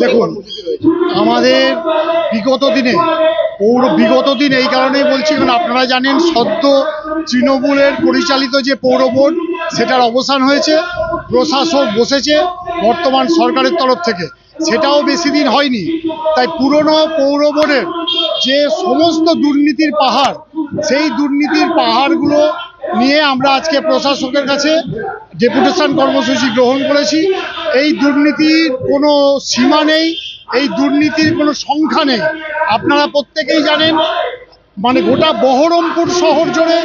দেখুন, আমাদের বিগত দিন এই কারণেই বলছি, কারণ আপনারা জানেন সদ্য তৃণমূলের পরিচালিত যে পৌর বোর্ড সেটার অবসান হয়েছে, প্রশাসক বসেছে বর্তমান সরকারের তরফ থেকে, সেটাও বেশি দিন হয়নি। তাই পুরনো পৌর বোর্ডের যে সমস্ত দুর্নীতির পাহাড়, সেই দুর্নীতির পাহাড়গুলো নিয়ে আমরা আজকে প্রশাসকের কাছে ডেপুটেশন কর্মসূচি গ্রহণ করেছি। এই দুর্নীতির কোনো সীমা নেই, এই দুর্নীতির কোনো সংখ্যা নেই। আপনারা প্রত্যেকেই জানেন, মানে গোটা বহরমপুর শহর জুড়ে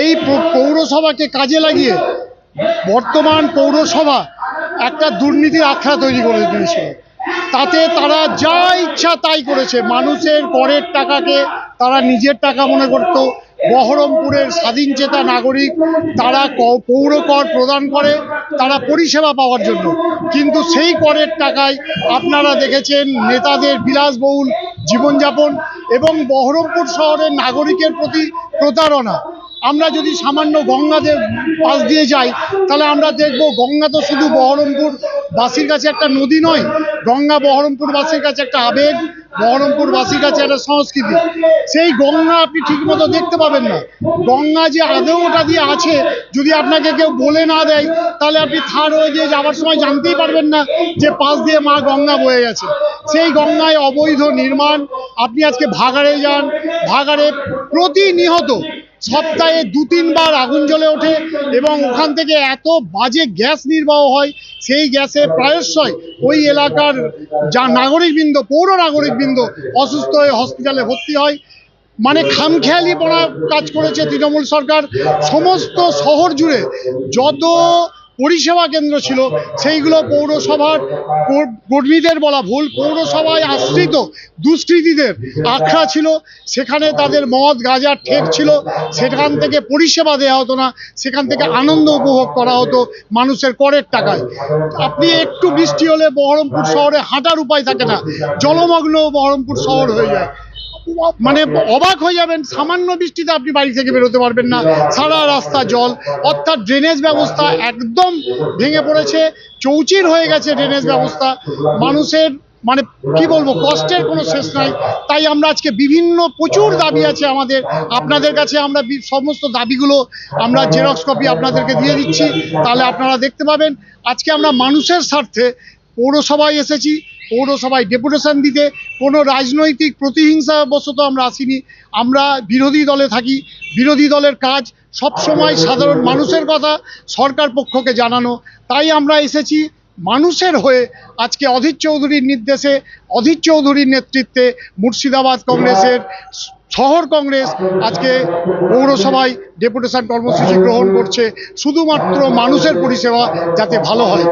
এই পৌরসভাকে কাজে লাগিয়ে বর্তমান পৌরসভা একটা দুর্নীতির আখড়া তৈরি করে দিয়েছিল। তাতে তারা যা ইচ্ছা তাই করেছে। মানুষের করের টাকাকে তারা নিজের টাকা মনে করত। বহরমপুরের স্বাধীনচেতা নাগরিক তারা পৌর কর প্রদান করে তারা পরিষেবা পাওয়ার জন্য, কিন্তু সেই করের টাকায় আপনারা দেখেছেন নেতাদের বিলাসবহুল জীবনযাপন এবং বহরমপুর শহরের নাগরিকের প্রতি প্রতারণা। আমরা যদি সামান্য গঙ্গাদের পাশ দিয়ে যাই তাহলে আমরা দেখব গঙ্গা তো শুধু বহরমপুরবাসীর কাছে একটা নদী নয়, গঙ্গা বহরমপুরবাসীর কাছে একটা আবেগ, বহরমপুরবাসীর কাছে একটা সংস্কৃতি। সেই গঙ্গা আপনি ঠিকমতো দেখতে পাবেন না। গঙ্গা যে আদৌ ওটা দিয়ে আছে যদি আপনাকে কেউ বলে না দেয়, তাহলে আপনি থার হয়ে দিয়ে যাওয়ার সময় জানতেই পারবেন না যে পাশ দিয়ে মা গঙ্গা বয়ে গেছে। সেই গঙ্গায় অবৈধ নির্মাণ। আপনি আজকে ভাগাড়ে যান, ভাগাড়ে প্রতিনিয়ত সপ্তাহে 2-3 বার আগুন জ্বলে ওঠে এবং ওখান থেকে এত বাজে গ্যাস নির্বাহ হয়, সেই গ্যাসে প্রায়শই ওই এলাকার যা নাগরিকবৃন্দ, পৌর নাগরিকবৃন্দ অসুস্থ হয়ে হসপিটালে ভর্তি হয়। মানে খামখেয়ালি পড়া কাজ করেছে তৃণমূল সরকার। সমস্ত শহর জুড়ে যত পরিষেবা কেন্দ্র ছিল সেইগুলো পৌরসভার কর্মীদের বলা ভুল, পৌরসভায় আশ্রিত দুষ্কৃতীদের আখড়া ছিল। সেখানে তাদের মদ গাঁজার ঠেক ছিল, সেখান থেকে পরিষেবা দেওয়া হতো না, সেখান থেকে আনন্দ উপভোগ করা হতো মানুষের করের টাকায়। আপনি একটু বৃষ্টি হলে বহরমপুর শহরে হাঁটার উপায় থাকে না, জলমগ্ন বহরমপুর শহর হয়ে যায়। মানে অবাক হয়ে যাবেন, সামান্য বৃষ্টিতে আপনি বাড়ি থেকে বেরোতে পারবেন না, সারা রাস্তা জল। অর্থাৎ ড্রেনেজ ব্যবস্থা একদম ভেঙে পড়েছে, চৌচির হয়ে গেছে ড্রেনেজ ব্যবস্থা। মানুষের মানে কি বলবো, কষ্টের কোনো শেষ নাই। তাই আমরা আজকে প্রচুর দাবি আছে আমাদের, আপনাদের কাছে আমরা সমস্ত দাবিগুলো আমরা জেরক্স কপি আপনাদেরকে দিয়ে দিচ্ছি, তাহলে আপনারা দেখতে পাবেন। আজকে আমরা মানুষের স্বার্থে পৌরসভায় এসেছি, পৌরসভায় ডেপুটেশন দিতে। কোনো রাজনৈতিক প্রতিহিংসা বশত আমরা আসিনি। আমরা বিরোধী দলে থাকি, বিরোধী দলের কাজ সবসময় সাধারণ মানুষের কথা সরকার পক্ষকে জানানো। তাই আমরা এসেছি মানুষের হয়ে। আজকে অধীর চৌধুরীর নির্দেশে, অধীর চৌধুরীর নেতৃত্বে মুর্শিদাবাদ কংগ্রেসের শহর কংগ্রেস আজকে পৌরসভায় ডেপুটেশন কর্মসূচি গ্রহণ করছে, শুধুমাত্র মানুষের পরিষেবা যাতে ভালো হয়।